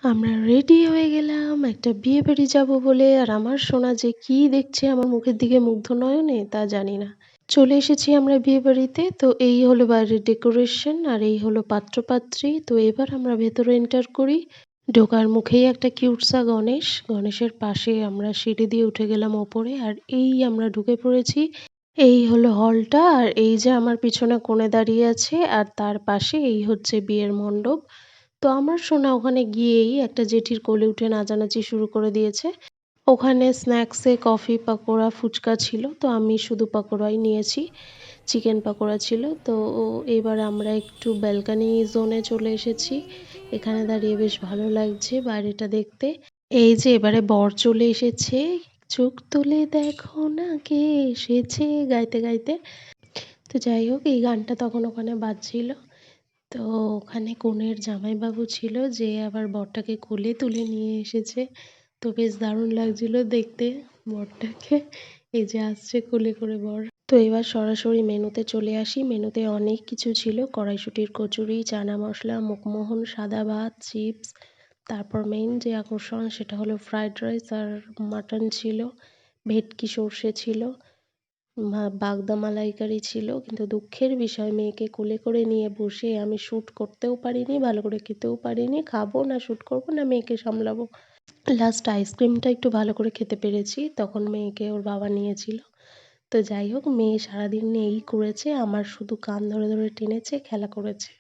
আমরা রেডি হয়ে গেলাম একটা বিয়েবাড়ি যাবো বলে। আর আমার সোনা যে কি দেখছে আমার মুখের দিকে মুগ্ধ নয়নে তা জানি না। চলে এসেছি আমরা বিয়েবাড়িতে। তো এই হলো বাইরের ডেকোরেশন আর এই হলো পাত্রপাত্রী। তো এবার আমরা ভেতরে এন্টার করি। ঢোকার মুখেই একটা কিউটসা গণেশ। গণেশের পাশে আমরা সিঁড়ি দিয়ে উঠে গেলাম ওপরে। আর এই আমরা ঢুকে পড়েছি। এই হলো হলটা। আর এই যে আমার পিছনে কনে দাঁড়িয়ে আছে আর তার পাশে এই হচ্ছে বিয়ের মণ্ডপ। তো আমার সোনা ওখানে গিয়েই একটা জেঠির কোলে উঠে নাচানাচি শুরু করে দিয়েছে। ওখানে স্ন্যাক্সে কফি, পাকোড়া, ফুচকা ছিল। তো আমি শুধু পাকোড়াই নিয়েছি। চিকেন পাকোড়া ছিল। তো এবার আমরা একটু ব্যালকনি জোনে চলে এসেছি। এখানে দাঁড়িয়ে বেশ ভালো লাগছে বাইরেটা দেখতে। এই যে এবারে বর চলে এসেছে। চোখ তুলে দেখো না কে এসেছে গাইতে গাইতে। তো যাই হোক এই গানটা তখন ওখানে বাজছিল। তো ওখানে কনের জামাইবাবু ছিল যে আবার বরটাকে কোলে তুলে নিয়ে এসেছে। তো বেশ দারুণ লাগছিল দেখতে বরটাকে। এই যে আসছে কোলে করে বর। তো এবার সরাসরি মেনুতে চলে আসি। মেনুতে অনেক কিছু ছিল। কড়াইশুঁটির কচুরি, চানা মশলা, মুখমোহন, সাদা ভাত, চিপস। তারপর মেইন যে আকর্ষণ সেটা হলো ফ্রাইড রাইস আর মাটন ছিল। ভেটকি সর্ষে ছিল। বাগদা মালাইকারি ছিল। কিন্তু দুঃখের বিষয় মেয়েকে কোলে করে নিয়ে বসে আমি শ্যুট করতেও পারিনি, ভালো করে খেতেও পারিনি। খাবো না শ্যুট করবো না মেয়েকে সামলাবো। লাস্ট আইসক্রিমটা একটু ভালো করে খেতে পেরেছি। তখন মেয়েকে ওর বাবা নিয়েছিল। তো যাই হোক মেয়ে সারাদিন এই করেছে। আমার শুধু কান ধরে ধরে টেনেছে, খেলা করেছে।